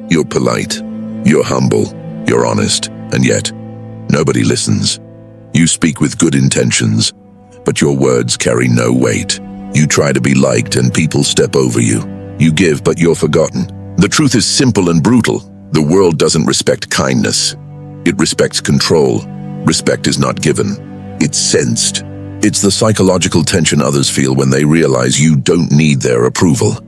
You're polite, you're humble, you're honest, and yet, nobody listens. You speak with good intentions, but your words carry no weight. You try to be liked and people step over you. You give, but you're forgotten. The truth is simple and brutal. The world doesn't respect kindness. It respects control. Respect is not given. It's sensed. It's the psychological tension others feel when they realize you don't need their approval.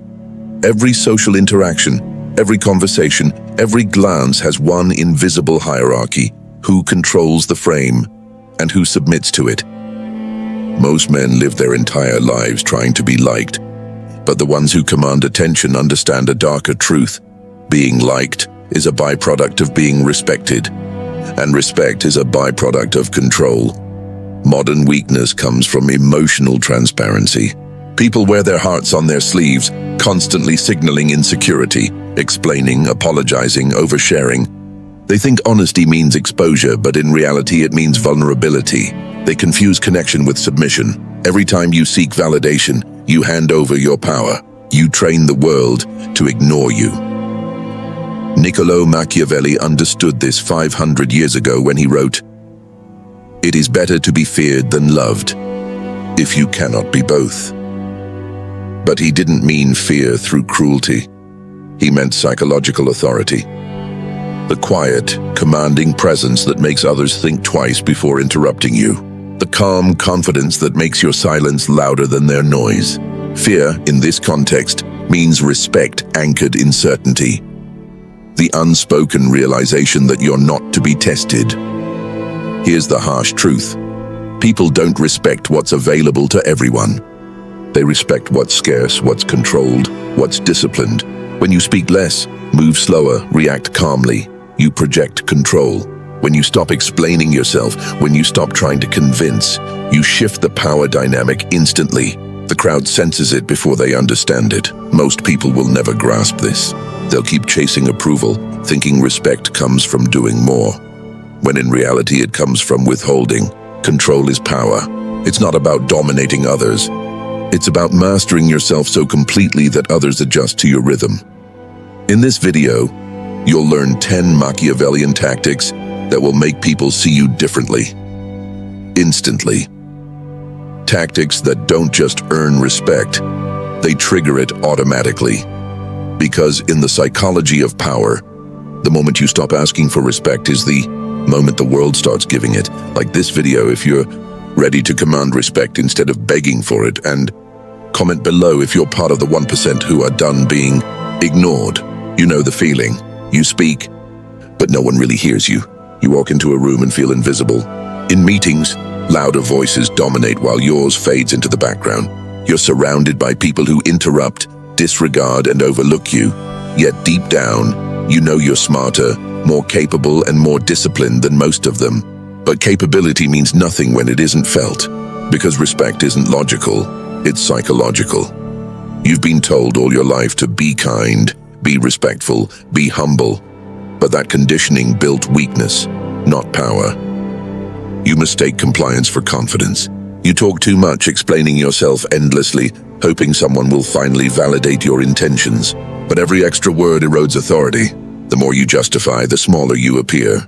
Every social interaction, every conversation, every glance has one invisible hierarchy: who controls the frame and who submits to it. Most men live their entire lives trying to be liked, but the ones who command attention understand a darker truth. Being liked is a byproduct of being respected, and respect is a byproduct of control. Modern weakness comes from emotional transparency. People wear their hearts on their sleeves, constantly signaling insecurity, explaining, apologizing, oversharing. They think honesty means exposure, but in reality it means vulnerability. They confuse connection with submission. Every time you seek validation, you hand over your power. You train the world to ignore you. Niccolo Machiavelli understood this 500 years ago when he wrote, "It is better to be feared than loved, if you cannot be both." But he didn't mean fear through cruelty. He meant psychological authority. The quiet, commanding presence that makes others think twice before interrupting you. The calm confidence that makes your silence louder than their noise. Fear, in this context, means respect anchored in certainty. The unspoken realization that you're not to be tested. Here's the harsh truth. People don't respect what's available to everyone. They respect what's scarce, what's controlled, what's disciplined. When you speak less, move slower, react calmly, you project control. When you stop explaining yourself, when you stop trying to convince, you shift the power dynamic instantly. The crowd senses it before they understand it. Most people will never grasp this. They'll keep chasing approval, thinking respect comes from doing more, when in reality it comes from withholding. Control is power. It's not about dominating others. It's about mastering yourself so completely that others adjust to your rhythm. In this video, you'll learn 10 Machiavellian tactics that will make people see you differently, instantly. Tactics that don't just earn respect, they trigger it automatically. Because in the psychology of power, the moment you stop asking for respect is the moment the world starts giving it. Like this video if you're ready to command respect instead of begging for it, and comment below if you're part of the 1% who are done being ignored. You know the feeling. You speak, but no one really hears you. You walk into a room and feel invisible. In meetings, louder voices dominate while yours fades into the background. You're surrounded by people who interrupt, disregard, and overlook you. Yet deep down, you know you're smarter, more capable, and more disciplined than most of them. But capability means nothing when it isn't felt, because respect isn't logical, it's psychological. You've been told all your life to be kind, be respectful, be humble, but that conditioning built weakness, not power. You mistake compliance for confidence. You talk too much, explaining yourself endlessly, hoping someone will finally validate your intentions. But every extra word erodes authority. The more you justify, the smaller you appear.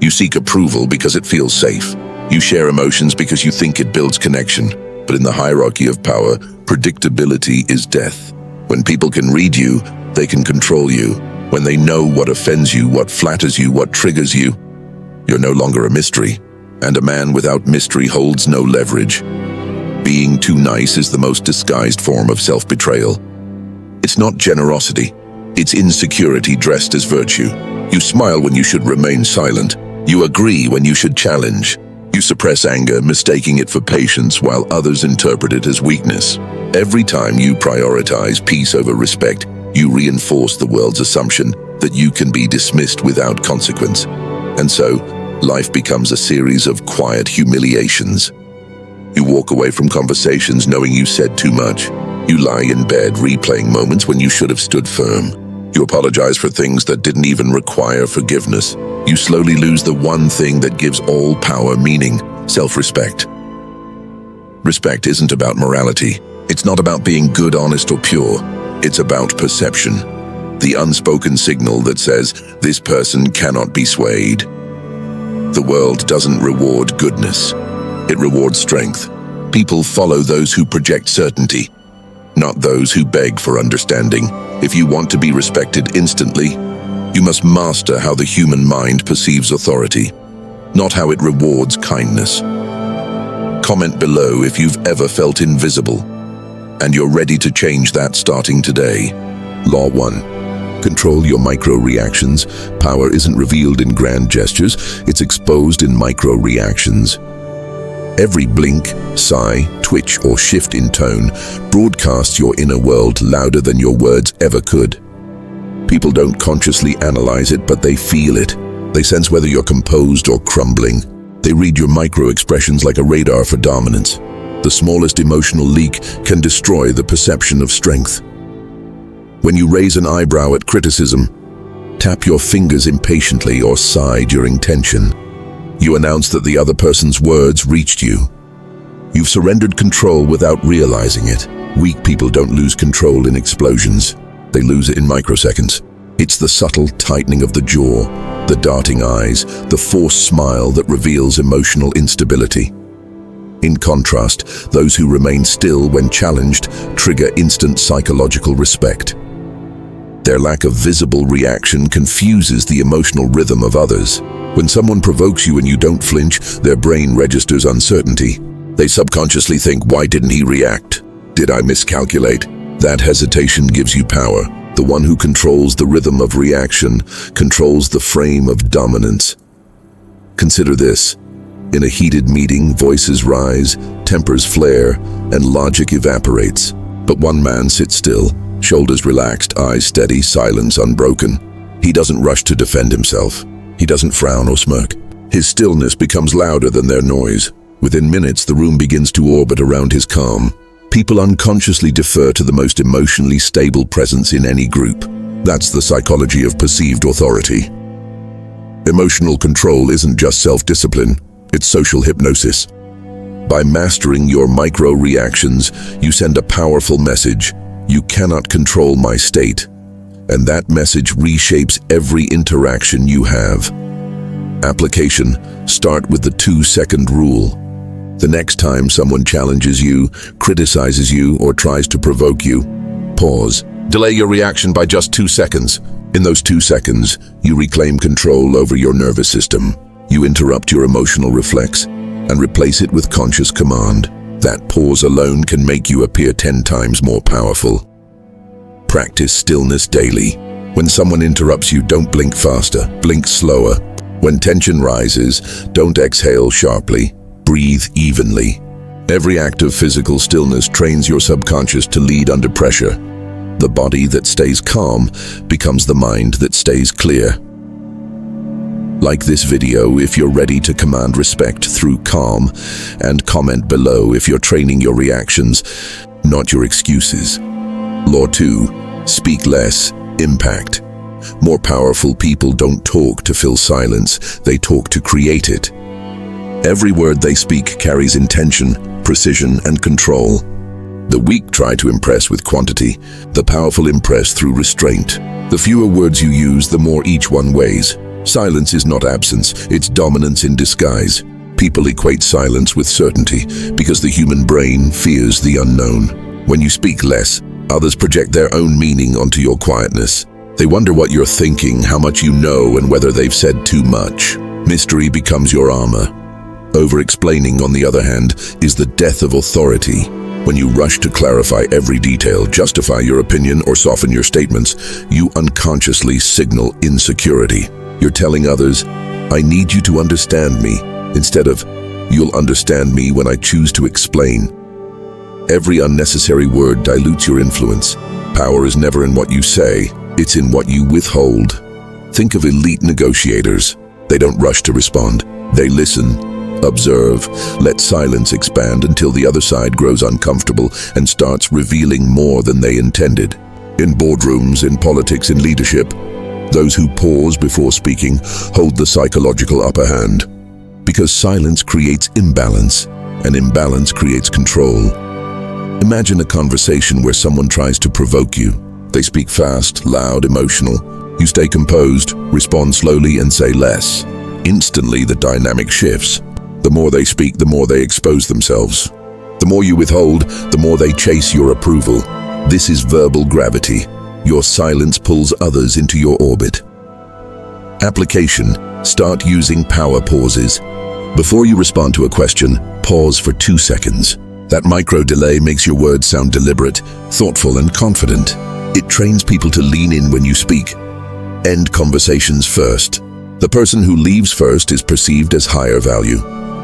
You seek approval because it feels safe. You share emotions because you think it builds connection. But in the hierarchy of power, predictability is death. When people can read you, they can control you. When they know what offends you, what flatters you, what triggers you, you're no longer a mystery. And a man without mystery holds no leverage. Being too nice is the most disguised form of self-betrayal. It's not generosity. It's insecurity dressed as virtue. You smile when you should remain silent. You agree when you should challenge. You suppress anger, mistaking it for patience, while others interpret it as weakness. Every time you prioritize peace over respect, you reinforce the world's assumption that you can be dismissed without consequence. And so, life becomes a series of quiet humiliations. You walk away from conversations knowing you said too much. You lie in bed replaying moments when you should have stood firm. You apologize for things that didn't even require forgiveness. You slowly lose the one thing that gives all power meaning: self-respect. Respect isn't about morality. It's not about being good, honest, or pure. It's about perception. the unspoken signal that says this person cannot be swayed. The world doesn't reward goodness. It rewards strength. People follow those who project certainty, not those who beg for understanding. If you want to be respected instantly, you must master how the human mind perceives authority, not how it rewards kindness. Comment below if you've ever felt invisible, and you're ready to change that starting today. Law 1. Control your micro-reactions. Power isn't revealed in grand gestures, it's exposed in micro-reactions. Every blink, sigh, twitch, or shift in tone broadcasts your inner world louder than your words ever could. People don't consciously analyze it, but they feel it. They sense whether you're composed or crumbling. They read your micro-expressions like a radar for dominance. The smallest emotional leak can destroy the perception of strength. When you raise an eyebrow at criticism, tap your fingers impatiently or sigh during tension. You announce that the other person's words reached you. You've surrendered control without realizing it. Weak people don't lose control in explosions. They lose it in microseconds. It's the subtle tightening of the jaw, the darting eyes, the forced smile that reveals emotional instability. In contrast, those who remain still when challenged trigger instant psychological respect. Their lack of visible reaction confuses the emotional rhythm of others. When someone provokes you and you don't flinch, their brain registers uncertainty. They subconsciously think, why didn't he react? Did I miscalculate? That hesitation gives you power. The one who controls the rhythm of reaction controls the frame of dominance. Consider this. In a heated meeting, voices rise, tempers flare, and logic evaporates. But one man sits still, shoulders relaxed, eyes steady, silence unbroken. He doesn't rush to defend himself. He doesn't frown or smirk. His stillness becomes louder than their noise. Within minutes, the room begins to orbit around his calm. People unconsciously defer to the most emotionally stable presence in any group. That's the psychology of perceived authority. Emotional control isn't just self-discipline, it's social hypnosis. By mastering your micro-reactions, you send a powerful message. You cannot control my state. And that message reshapes every interaction you have. Application: start with the 2-second rule. The next time someone challenges you, criticizes you, or tries to provoke you, pause. Delay your reaction by just 2 seconds. In those 2 seconds, you reclaim control over your nervous system. You interrupt your emotional reflex and replace it with conscious command. That pause alone can make you appear 10 times more powerful. Practice stillness daily. When someone interrupts you, don't blink faster, blink slower. When tension rises, don't exhale sharply, breathe evenly. Every act of physical stillness trains your subconscious to lead under pressure. The body that stays calm becomes the mind that stays clear. Like this video if you're ready to command respect through calm, and comment below if you're training your reactions, not your excuses. Law 2. Speak less, impact. More powerful people don't talk to fill silence, they talk to create it. Every word they speak carries intention, precision, and control. The weak try to impress with quantity, the powerful impress through restraint. The fewer words you use, the more each one weighs. Silence is not absence, it's dominance in disguise. People equate silence with certainty because the human brain fears the unknown. When you speak less, others project their own meaning onto your quietness. They wonder what you're thinking, how much you know, and whether they've said too much. Mystery becomes your armor. Over-explaining, on the other hand, is the death of authority. When you rush to clarify every detail, justify your opinion, or soften your statements, you unconsciously signal insecurity. You're telling others, I need you to understand me, instead of, you'll understand me when I choose to explain. Every unnecessary word dilutes your influence. Power is never in what you say, it's in what you withhold. Think of elite negotiators. They don't rush to respond. They listen, observe, let silence expand until the other side grows uncomfortable and starts revealing more than they intended. In boardrooms, in politics, in leadership, those who pause before speaking hold the psychological upper hand. Because silence creates imbalance, and imbalance creates control. Imagine a conversation where someone tries to provoke you. They speak fast, loud, emotional. You stay composed, respond slowly, and say less. Instantly, the dynamic shifts. The more they speak, the more they expose themselves. The more you withhold, the more they chase your approval. This is verbal gravity. Your silence pulls others into your orbit. Application: start using power pauses. Before you respond to a question, pause for 2 seconds. That micro delay makes your words sound deliberate, thoughtful, and confident. It trains people to lean in when you speak. End conversations first. The person who leaves first is perceived as higher value.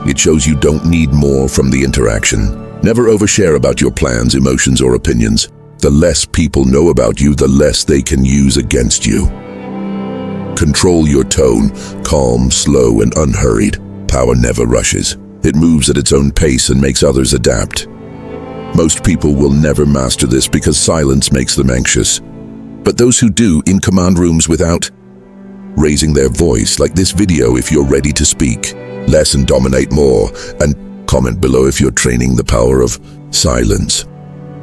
It shows you don't need more from the interaction. Never overshare about your plans, emotions, or opinions. The less people know about you, the less they can use against you. Control your tone, calm, slow, and unhurried. Power never rushes. It moves at its own pace and makes others adapt. Most people will never master this because silence makes them anxious. But those who do, in command rooms without raising their voice, like this video if you're ready to speak, less and dominate more, and comment below if you're training the power of silence.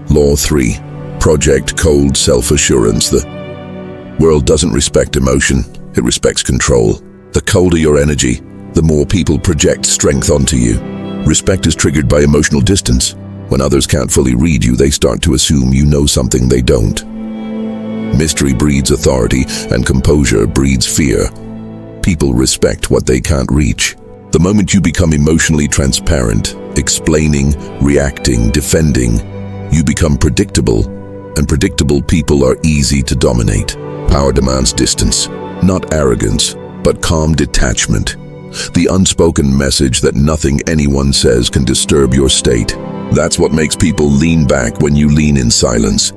Law 3. Project Cold Self-Assurance. The world doesn't respect emotion, it respects control. The colder your energy, the more people project strength onto you. Respect is triggered by emotional distance. When others can't fully read you, they start to assume you know something they don't. Mystery breeds authority, and composure breeds fear. People respect what they can't reach. The moment you become emotionally transparent, explaining, reacting, defending, you become predictable, and predictable people are easy to dominate. Power demands distance, not arrogance, but calm detachment. The unspoken message that nothing anyone says can disturb your state. That's what makes people lean back when you lean in silence.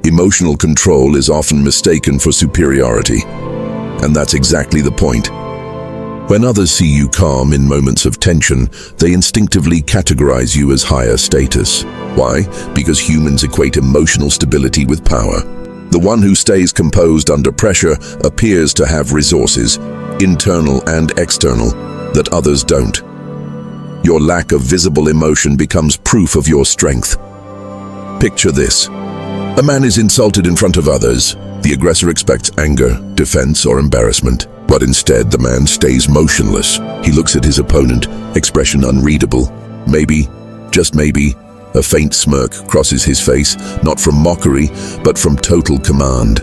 Emotional control is often mistaken for superiority, and that's exactly the point. When others see you calm in moments of tension, they instinctively categorize you as higher status. Why? Because humans equate emotional stability with power. The one who stays composed under pressure appears to have resources, internal and external, that others don't. Your lack of visible emotion becomes proof of your strength. Picture this. A man is insulted in front of others. The aggressor expects anger, defense, or embarrassment. But instead, the man stays motionless. He looks at his opponent, expression unreadable. Maybe, just maybe, a faint smirk crosses his face, not from mockery, but from total command.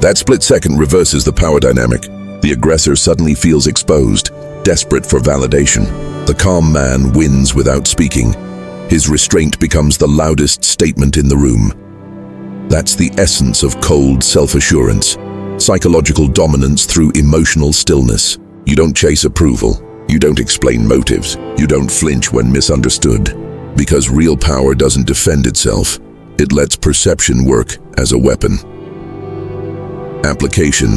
That split second reverses the power dynamic. The aggressor suddenly feels exposed, desperate for validation. The calm man wins without speaking. His restraint becomes the loudest statement in the room. That's the essence of cold self-assurance. Psychological dominance through emotional stillness. You don't chase approval. You don't explain motives. You don't flinch when misunderstood. Because real power doesn't defend itself. It lets perception work as a weapon. Application.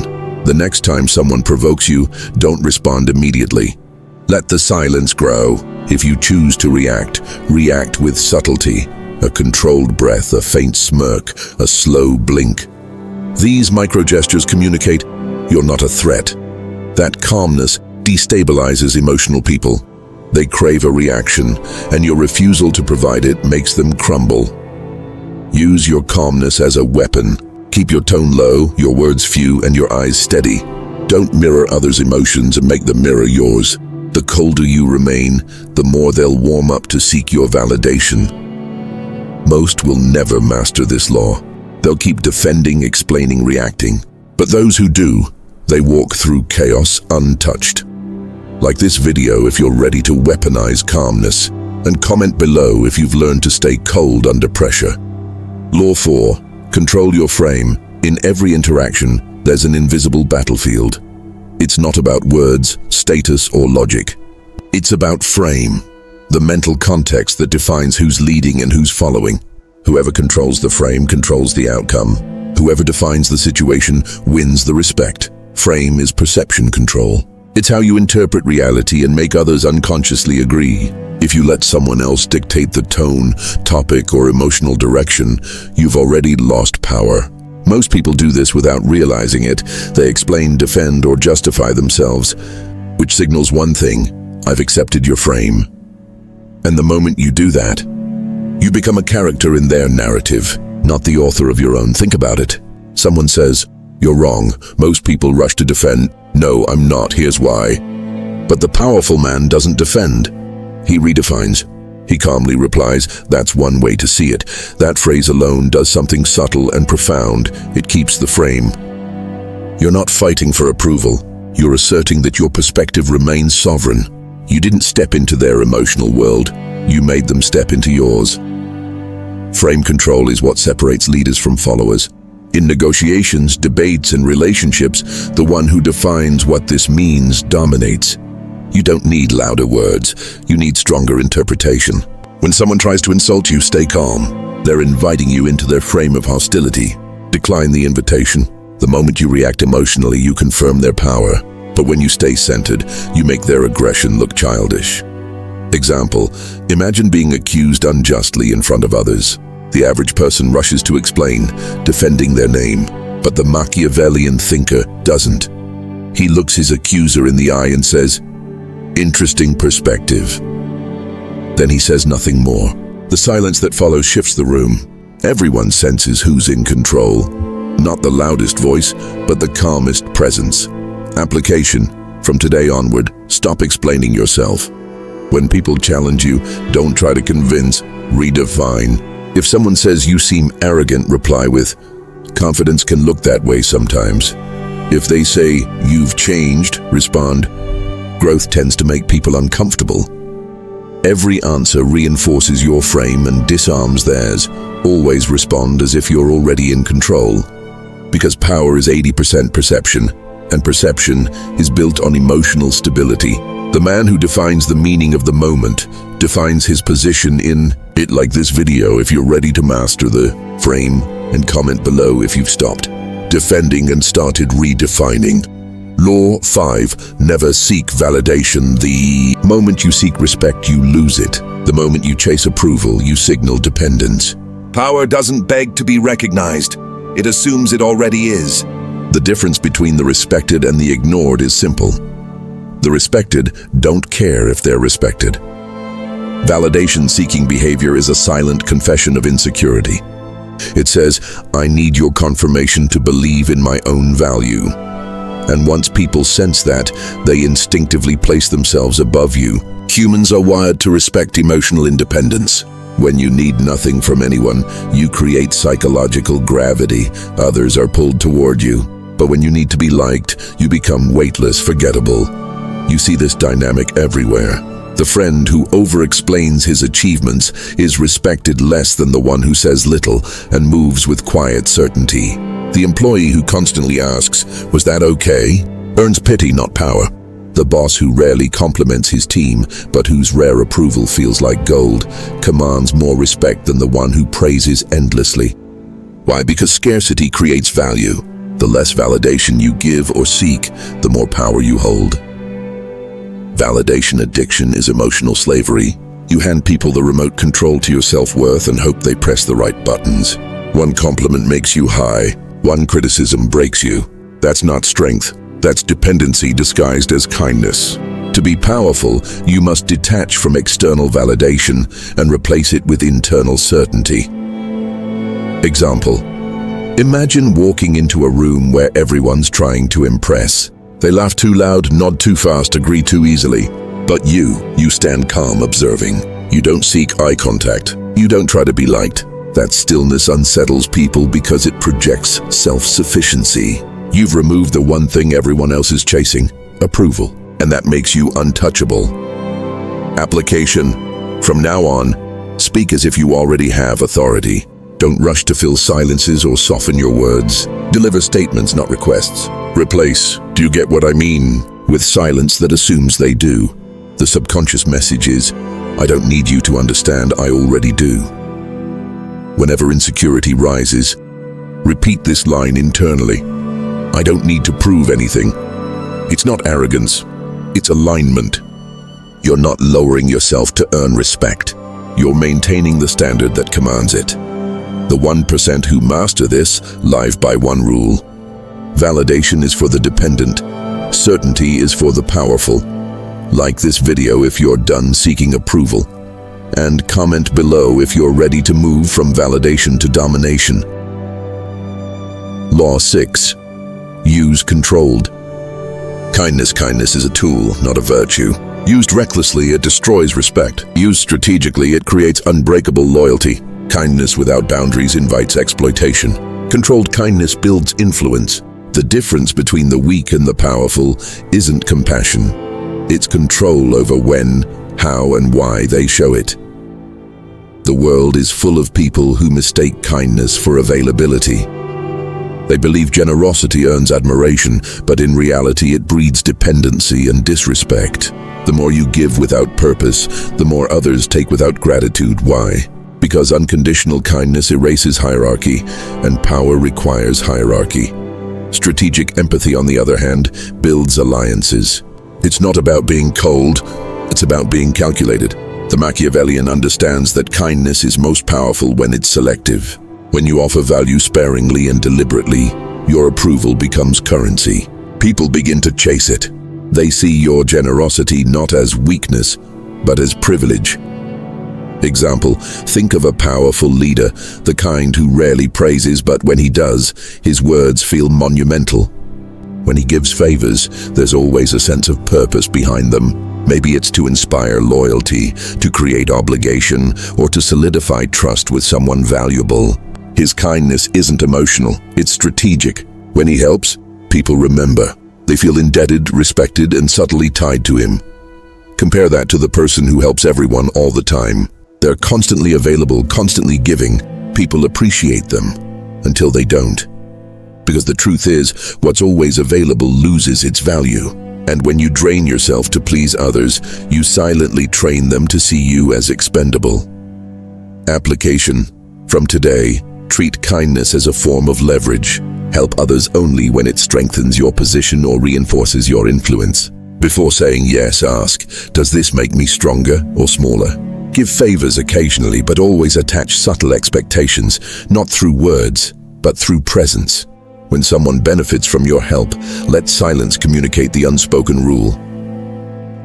The next time someone provokes you, don't respond immediately. Let the silence grow. If you choose to react, react with subtlety. A controlled breath, a faint smirk, a slow blink. These micro-gestures communicate you're not a threat. That calmness destabilizes emotional people. They crave a reaction, and your refusal to provide it makes them crumble. Use your calmness as a weapon. Keep your tone low, your words few, and your eyes steady. Don't mirror others' emotions and make them mirror yours. The colder you remain, the more they'll warm up to seek your validation. Most will never master this law. They'll keep defending, explaining, reacting. But those who do, they walk through chaos untouched. Like this video if you're ready to weaponize calmness, and comment below if you've learned to stay cold under pressure. Law 4. Control your frame. In every interaction, there's an invisible battlefield. It's not about words, status, or logic. It's about frame, the mental context that defines who's leading and who's following. Whoever controls the frame controls the outcome. Whoever defines the situation wins the respect. Frame is perception control. It's how you interpret reality and make others unconsciously agree. If you let someone else dictate the tone, topic, or emotional direction, you've already lost power. Most people do this without realizing it. They explain, defend, or justify themselves, which signals one thing: I've accepted your frame. And the moment you do that, you become a character in their narrative. not the author of your own. Think about it. Someone says, "You're wrong." Most people rush to defend. "No, I'm not. Here's why." But the powerful man doesn't defend. He redefines. He calmly replies, "That's one way to see it." That phrase alone does something subtle and profound. It keeps the frame. You're not fighting for approval. You're asserting that your perspective remains sovereign. You didn't step into their emotional world. You made them step into yours. Frame control is what separates leaders from followers. In negotiations, debates, and relationships, the one who defines what this means dominates. You don't need louder words. You need stronger interpretation. When someone tries to insult you, stay calm. They're inviting you into their frame of hostility. Decline the invitation. The moment you react emotionally, you confirm their power. But when you stay centered, you make their aggression look childish. Example, imagine being accused unjustly in front of others. The average person rushes to explain, defending their name. But the Machiavellian thinker doesn't. He looks his accuser in the eye and says, "Interesting perspective." Then he says nothing more. The silence that follows shifts the room. Everyone senses who's in control. Not the loudest voice, but the calmest presence. Application. From today onward, stop explaining yourself. When people challenge you, don't try to convince, redefine. If someone says you seem arrogant, reply with, "Confidence can look that way sometimes." If they say, "You've changed," respond, "Growth tends to make people uncomfortable." Every answer reinforces your frame and disarms theirs. Always respond as if you're already in control. Because power is 80% perception, and perception is built on emotional stability. The man who defines the meaning of the moment defines his position in it. Like this video if you're ready to master the frame, and comment below if you've stopped defending and started redefining. Law 5. Never seek validation. The moment you seek respect, you lose it. The moment you chase approval, you signal dependence. Power doesn't beg to be recognized. It assumes it already is. The difference between the respected and the ignored is simple. The respected don't care if they're respected. Validation-seeking behavior is a silent confession of insecurity. It says, "I need your confirmation to believe in my own value." And once people sense that, they instinctively place themselves above you. Humans are wired to respect emotional independence. When you need nothing from anyone, you create psychological gravity. Others are pulled toward you. But when you need to be liked, you become weightless, forgettable. You see this dynamic everywhere. The friend who over-explains his achievements is respected less than the one who says little and moves with quiet certainty. The employee who constantly asks, "Was that okay?" earns pity, not power. The boss who rarely compliments his team, but whose rare approval feels like gold, commands more respect than the one who praises endlessly. Why? Because scarcity creates value. The less validation you give or seek, the more power you hold. Validation addiction is emotional slavery. You hand people the remote control to your self-worth and hope they press the right buttons. One compliment makes you high. One criticism breaks you. That's not strength. That's dependency disguised as kindness. To be powerful, you must detach from external validation and replace it with internal certainty. Example. Imagine walking into a room where everyone's trying to impress. They laugh too loud, nod too fast, agree too easily. But you stand calm observing. You don't seek eye contact. You don't try to be liked. That stillness unsettles people because it projects self-sufficiency. You've removed the one thing everyone else is chasing, approval, and that makes you untouchable. Application. From now on, speak as if you already have authority. Don't rush to fill silences or soften your words. Deliver statements, not requests. Replace, "Do you get what I mean?" with silence that assumes they do. The subconscious message is, "I don't need you to understand, I already do." Whenever insecurity rises, repeat this line internally. "I don't need to prove anything." It's not arrogance, it's alignment. You're not lowering yourself to earn respect. You're maintaining the standard that commands it. The 1% who master this live by one rule. Validation is for the dependent. Certainty is for the powerful. Like this video if you're done seeking approval. and comment below if you're ready to move from validation to domination. Law 6. Use controlled. Kindness is a tool, not a virtue. Used recklessly, it destroys respect. Used strategically, it creates unbreakable loyalty. Kindness without boundaries invites exploitation. Controlled kindness builds influence. The difference between the weak and the powerful isn't compassion. It's control over when, how, and why they show it. The world is full of people who mistake kindness for availability. They believe generosity earns admiration, but in reality it breeds dependency and disrespect. The more you give without purpose, the more others take without gratitude. Why? Because unconditional kindness erases hierarchy, and power requires hierarchy. Strategic empathy, on the other hand, builds alliances. It's not about being cold, it's about being calculated. The Machiavellian understands that kindness is most powerful when it's selective. When you offer value sparingly and deliberately, your approval becomes currency. People begin to chase it. They see your generosity not as weakness, but as privilege. Example, think of a powerful leader, the kind who rarely praises, but when he does, his words feel monumental. When he gives favors, there's always a sense of purpose behind them. Maybe it's to inspire loyalty, to create obligation, or to solidify trust with someone valuable. His kindness isn't emotional, it's strategic. When he helps, people remember. They feel indebted, respected, and subtly tied to him. Compare that to the person who helps everyone all the time. They're constantly available, constantly giving. People appreciate them until they don't. Because the truth is, what's always available loses its value. And when you drain yourself to please others, you silently train them to see you as expendable. Application. From today, treat kindness as a form of leverage. Help others only when it strengthens your position or reinforces your influence. Before saying yes, ask, does this make me stronger or smaller? Give favors occasionally, but always attach subtle expectations, not through words, but through presence. When someone benefits from your help, let silence communicate the unspoken rule.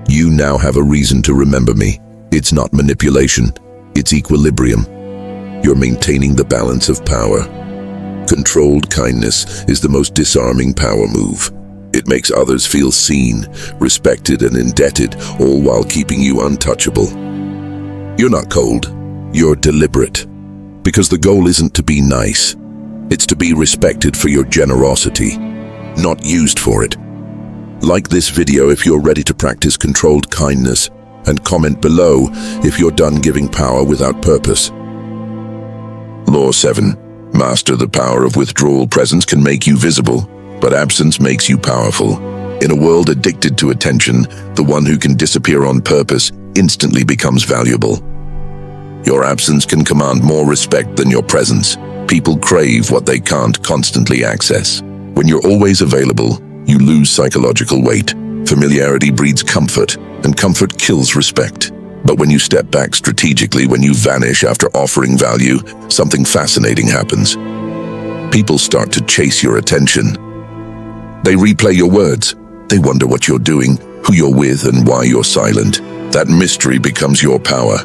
You now have a reason to remember me. It's not manipulation, it's equilibrium. You're maintaining the balance of power. Controlled kindness is the most disarming power move. It makes others feel seen, respected, and indebted, all while keeping you untouchable. You're not cold, you're deliberate. Because the goal isn't to be nice. It's to be respected for your generosity, not used for it. Like this video if you're ready to practice controlled kindness, and comment below if you're done giving power without purpose. Law 7. Master the power of withdrawal. Presence can make you visible, but absence makes you powerful. In a world addicted to attention, the one who can disappear on purpose instantly becomes valuable. Your absence can command more respect than your presence. People crave what they can't constantly access. When you're always available, you lose psychological weight. Familiarity breeds comfort, and comfort kills respect. But when you step back strategically, when you vanish after offering value, something fascinating happens. People start to chase your attention. They replay your words. They wonder what you're doing, who you're with, and why you're silent. That mystery becomes your power.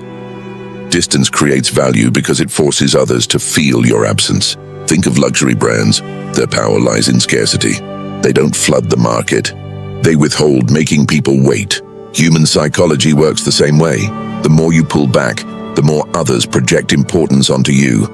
Distance creates value because it forces others to feel your absence. Think of luxury brands. Their power lies in scarcity. They don't flood the market. They withhold, making people wait. Human psychology works the same way. The more you pull back, the more others project importance onto you.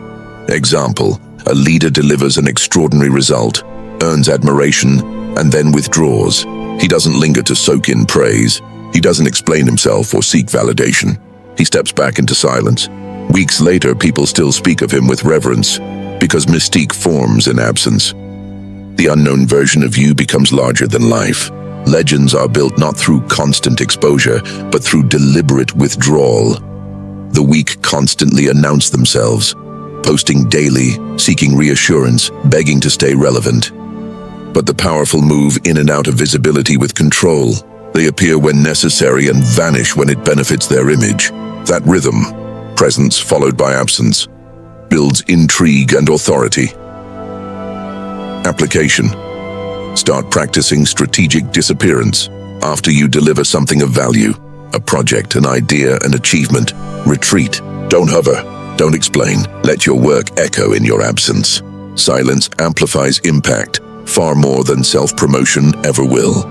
Example, a leader delivers an extraordinary result, earns admiration, and then withdraws. He doesn't linger to soak in praise. He doesn't explain himself or seek validation. He steps back into silence. Weeks later, people still speak of him with reverence, because mystique forms in absence. The unknown version of you becomes larger than life. Legends are built not through constant exposure, but through deliberate withdrawal. The weak constantly announce themselves, posting daily, seeking reassurance, begging to stay relevant. But the powerful move in and out of visibility with control. They appear when necessary and vanish when it benefits their image. That rhythm, presence followed by absence, builds intrigue and authority. Application. Start practicing strategic disappearance. After you deliver something of value, a project, an idea, an achievement. Retreat. Don't hover. Don't explain. Let your work echo in your absence. Silence amplifies impact far more than self-promotion ever will.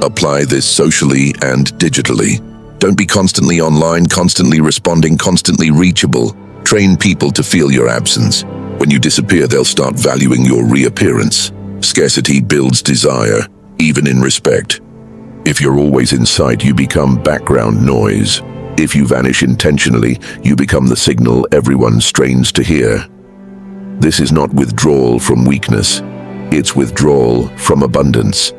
Apply this socially and digitally. Don't be constantly online, constantly responding, constantly reachable. Train people to feel your absence. When you disappear, they'll start valuing your reappearance. Scarcity builds desire, even in respect. If you're always in sight, you become background noise. If you vanish intentionally, you become the signal everyone strains to hear. This is not withdrawal from weakness. It's withdrawal from abundance.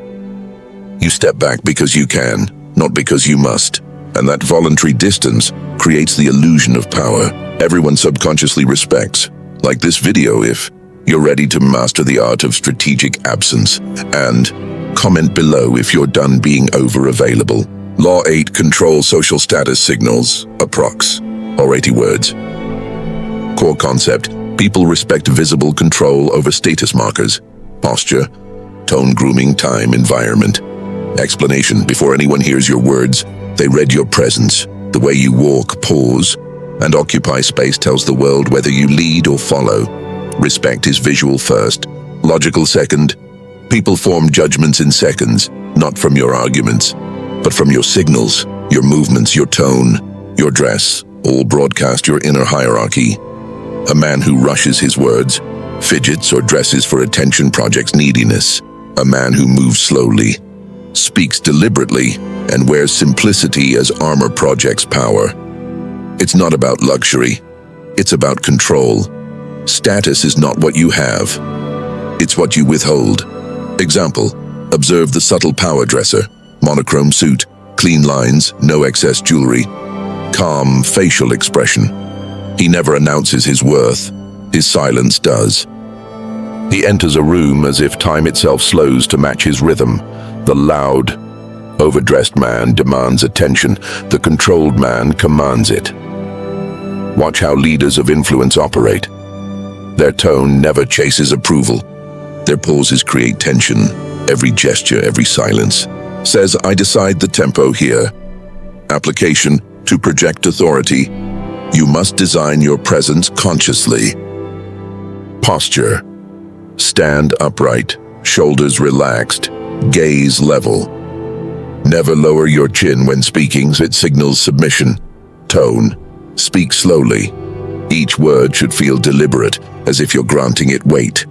You step back because you can, not because you must. And that voluntary distance creates the illusion of power everyone subconsciously respects. Like this video if you're ready to master the art of strategic absence. And comment below if you're done being over-available. Law 8, control social status signals, approx. Or 80 words. Core concept, people respect visible control over status markers. Posture, tone, grooming, time, environment. Explanation, before anyone hears your words, they read your presence. The way you walk, pause, and occupy space tells the world whether you lead or follow. Respect is visual first, logical second. People form judgments in seconds, not from your arguments, but from your signals, your movements, your tone, your dress, all broadcast your inner hierarchy. A man who rushes his words, fidgets or dresses for attention projects neediness. A man who moves slowly, speaks deliberately, and wears simplicity as armor projects power. It's not about luxury, it's about control. Status is not what you have, it's what you withhold. Example, observe the subtle power dresser, monochrome suit, clean lines, no excess jewelry, calm facial expression. He never announces his worth, his silence does. He enters a room as if time itself slows to match his rhythm. The loud, overdressed man demands attention, the controlled man commands it. Watch how leaders of influence operate. Their tone never chases approval. Their pauses create tension. Every gesture, every silence says, I decide the tempo here. Application, to project authority, you must design your presence consciously. Posture, stand upright, shoulders relaxed, gaze level. Never lower your chin when speaking, it signals submission. Tone, speak slowly. Each word should feel deliberate, as if you're granting it weight.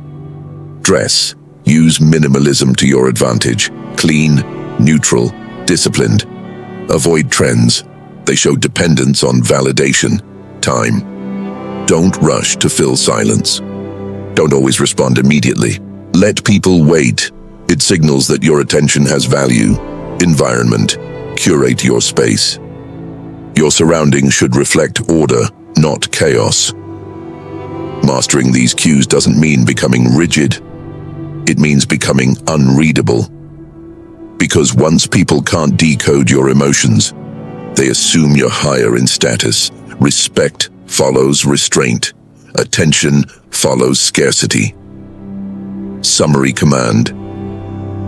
Dress, use minimalism to your advantage. Clean, neutral, disciplined. Avoid trends. They show dependence on validation. Time. Don't rush to fill silence. Don't always respond immediately. Let people wait. It signals that your attention has value. Environment. Curate your space. Your surroundings should reflect order, not chaos. Mastering these cues doesn't mean becoming rigid. It means becoming unreadable. Because once people can't decode your emotions, they assume you're higher in status. Respect follows restraint. Attention follows scarcity. Summary command.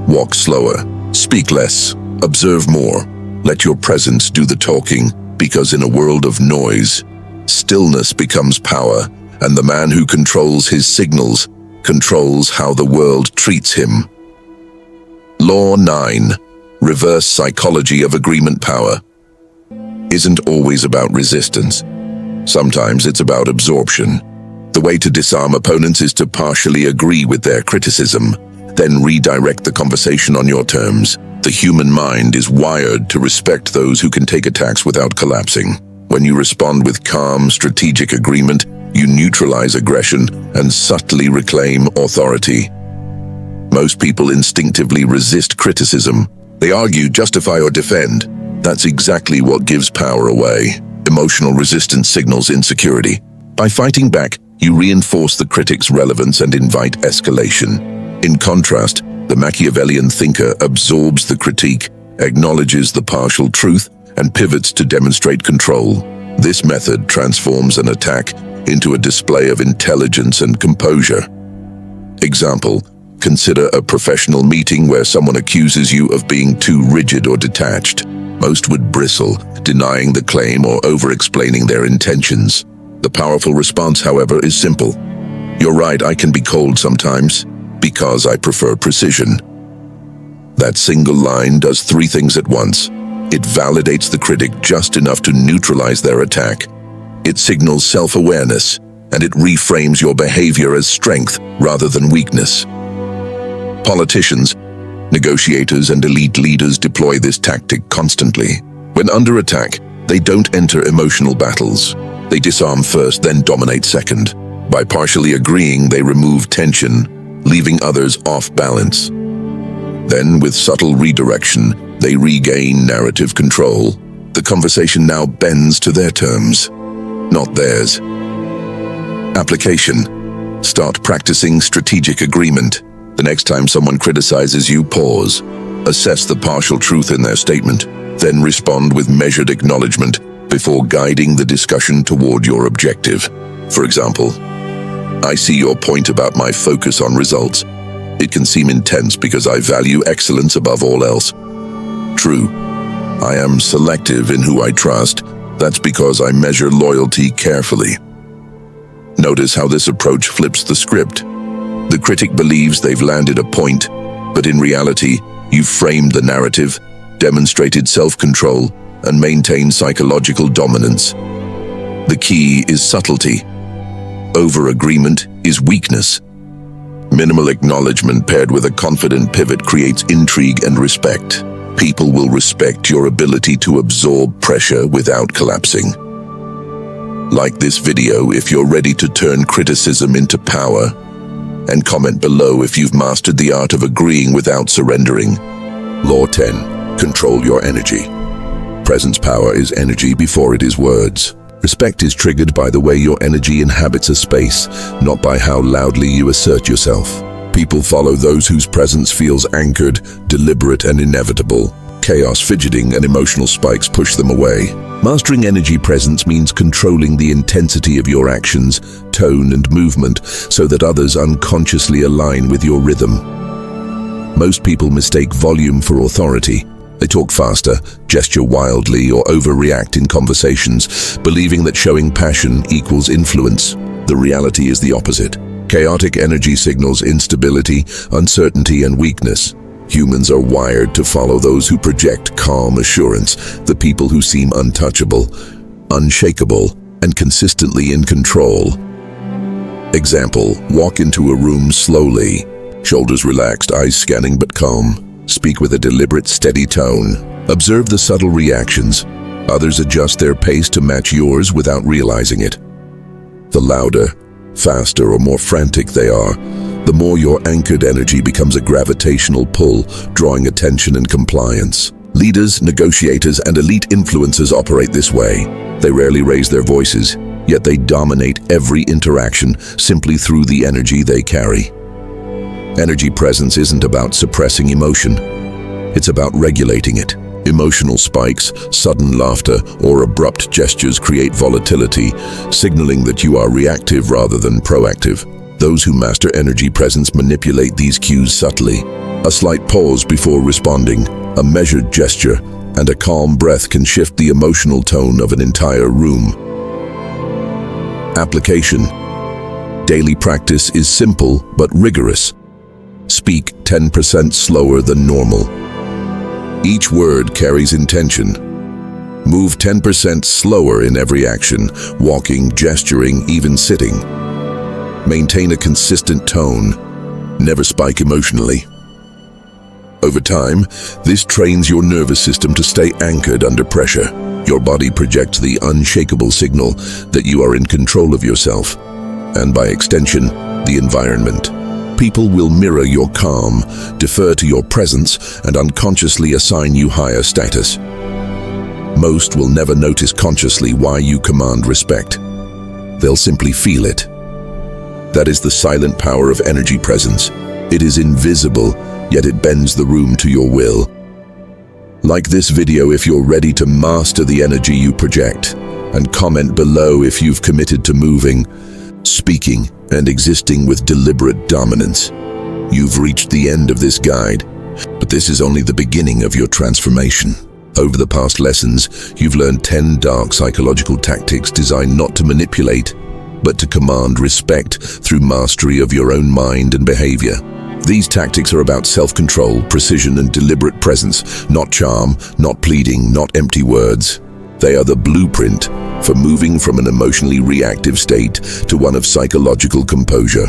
Walk slower, speak less, observe more. Let your presence do the talking, because in a world of noise, stillness becomes power, and the man who controls his signals controls how the world treats him. Law 9, reverse psychology of agreement power, isn't always about resistance. Sometimes it's about absorption. The way to disarm opponents is to partially agree with their criticism, then redirect the conversation on your terms. The human mind is wired to respect those who can take attacks without collapsing. When you respond with calm, strategic agreement, you neutralize aggression and subtly reclaim authority. Most people instinctively resist criticism. They argue, justify, or defend. That's exactly what gives power away. Emotional resistance signals insecurity. By fighting back, you reinforce the critic's relevance and invite escalation. In contrast, the Machiavellian thinker absorbs the critique, acknowledges the partial truth, and pivots to demonstrate control. This method transforms an attack into a display of intelligence and composure. Example, consider a professional meeting where someone accuses you of being too rigid or detached. Most would bristle, denying the claim or over-explaining their intentions. The powerful response, however, is simple. You're right, I can be cold sometimes, because I prefer precision. That single line does three things at once. It validates the critic just enough to neutralize their attack. It signals self-awareness, and it reframes your behavior as strength rather than weakness. Politicians, negotiators, and elite leaders deploy this tactic constantly. When under attack, they don't enter emotional battles. They disarm first, then dominate second. By partially agreeing, they remove tension, leaving others off balance. Then, with subtle redirection, they regain narrative control. The conversation now bends to their terms, not theirs. Application. Start practicing strategic agreement. The next time someone criticizes you, pause. Assess the partial truth in their statement, then respond with measured acknowledgement before guiding the discussion toward your objective. For example, I see your point about my focus on results. It can seem intense because I value excellence above all else. True, I am selective in who I trust. That's because I measure loyalty carefully. Notice how this approach flips the script. The critic believes they've landed a point, but in reality, you've framed the narrative, demonstrated self-control, and maintained psychological dominance. The key is subtlety. Over-agreement is weakness. Minimal acknowledgement paired with a confident pivot creates intrigue and respect. People will respect your ability to absorb pressure without collapsing. Like this video if you're ready to turn criticism into power, and comment below if you've mastered the art of agreeing without surrendering. Law 10. Control your energy. Presence power is energy before it is words. Respect is triggered by the way your energy inhabits a space, not by how loudly you assert yourself. People follow those whose presence feels anchored, deliberate, and inevitable. Chaos, fidgeting, and emotional spikes push them away. Mastering energy presence means controlling the intensity of your actions, tone, and movement so that others unconsciously align with your rhythm. Most people mistake volume for authority. They talk faster, gesture wildly, or overreact in conversations, believing that showing passion equals influence. The reality is the opposite. Chaotic energy signals instability, uncertainty, and weakness. Humans are wired to follow those who project calm assurance, the people who seem untouchable, unshakable, and consistently in control. Example, walk into a room slowly, shoulders relaxed, eyes scanning but calm. Speak with a deliberate, steady tone. Observe the subtle reactions. Others adjust their pace to match yours without realizing it. The louder, faster, or more frantic they are, the more your anchored energy becomes a gravitational pull, drawing attention and compliance. Leaders, negotiators, and elite influencers operate this way. They rarely raise their voices, yet they dominate every interaction simply through the energy they carry. Energy presence isn't about suppressing emotion. It's about regulating it. Emotional spikes, sudden laughter, or abrupt gestures create volatility, signaling that you are reactive rather than proactive. Those who master energy presence manipulate these cues subtly. A slight pause before responding, a measured gesture, and a calm breath can shift the emotional tone of an entire room. Application. Daily practice is simple but rigorous. Speak 10% slower than normal. Each word carries intention. Move 10% slower in every action, walking, gesturing, even sitting. Maintain a consistent tone. Never spike emotionally. Over time, this trains your nervous system to stay anchored under pressure. Your body projects the unshakable signal that you are in control of yourself, and by extension, the environment. People will mirror your calm, defer to your presence, and unconsciously assign you higher status. Most will never notice consciously why you command respect. They'll simply feel it. That is the silent power of energy presence. It is invisible, yet it bends the room to your will. Like this video if you're ready to master the energy you project, and comment below if you've committed to moving, speaking, and existing with deliberate dominance. You've reached the end of this guide, but this is only the beginning of your transformation. Over the past lessons, you've learned 10 dark psychological tactics designed not to manipulate, but to command respect through mastery of your own mind and behavior. These tactics are about self-control, precision, and deliberate presence, not charm, not pleading, not empty words. They are the blueprint for moving from an emotionally reactive state to one of psychological composure.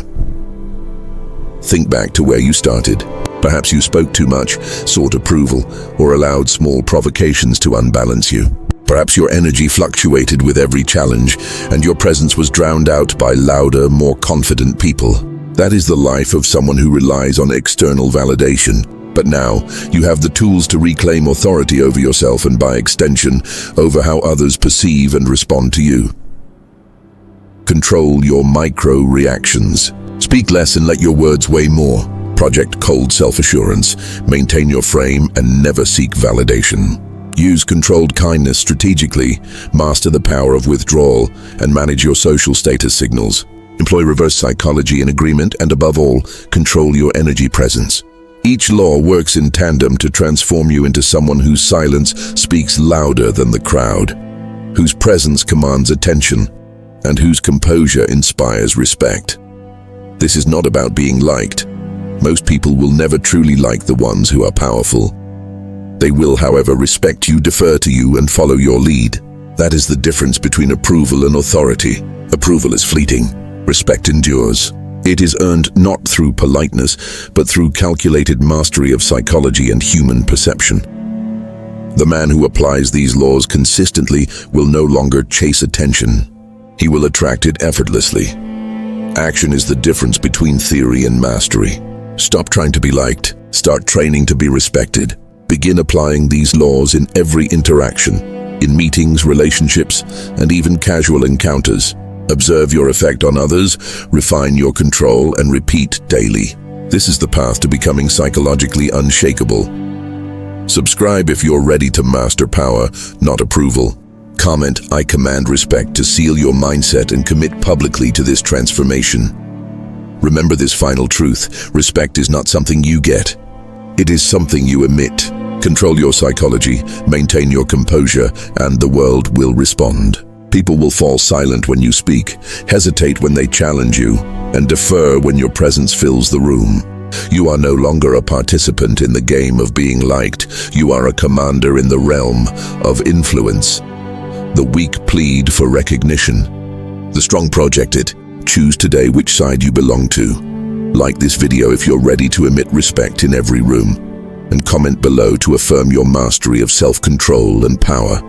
Think back to where you started. Perhaps you spoke too much, sought approval, or allowed small provocations to unbalance you. Perhaps your energy fluctuated with every challenge, and your presence was drowned out by louder, more confident people. That is the life of someone who relies on external validation. But now, you have the tools to reclaim authority over yourself and, by extension, over how others perceive and respond to you. Control your micro-reactions. Speak less and let your words weigh more. Project cold self-assurance. Maintain your frame and never seek validation. Use controlled kindness strategically. Master the power of withdrawal and manage your social status signals. Employ reverse psychology in agreement and, above all, control your energy presence. Each law works in tandem to transform you into someone whose silence speaks louder than the crowd, whose presence commands attention, and whose composure inspires respect. This is not about being liked. Most people will never truly like the ones who are powerful. They will, however, respect you, defer to you, and follow your lead. That is the difference between approval and authority. Approval is fleeting. Respect endures. It is earned not through politeness, but through calculated mastery of psychology and human perception. The man who applies these laws consistently will no longer chase attention. He will attract it effortlessly. Action is the difference between theory and mastery. Stop trying to be liked. Start training to be respected. Begin applying these laws in every interaction, in meetings, relationships, and even casual encounters. Observe your effect on others, refine your control, and repeat daily. This is the path to becoming psychologically unshakable. Subscribe if you're ready to master power, not approval. Comment, "I command respect," to seal your mindset and commit publicly to this transformation. Remember this final truth: respect is not something you get. It is something you emit. Control your psychology, maintain your composure, and the world will respond. People will fall silent when you speak, hesitate when they challenge you, and defer when your presence fills the room. You are no longer a participant in the game of being liked. You are a commander in the realm of influence. The weak plead for recognition. The strong project it. Choose today which side you belong to. Like this video if you're ready to emit respect in every room, and comment below to affirm your mastery of self-control and power.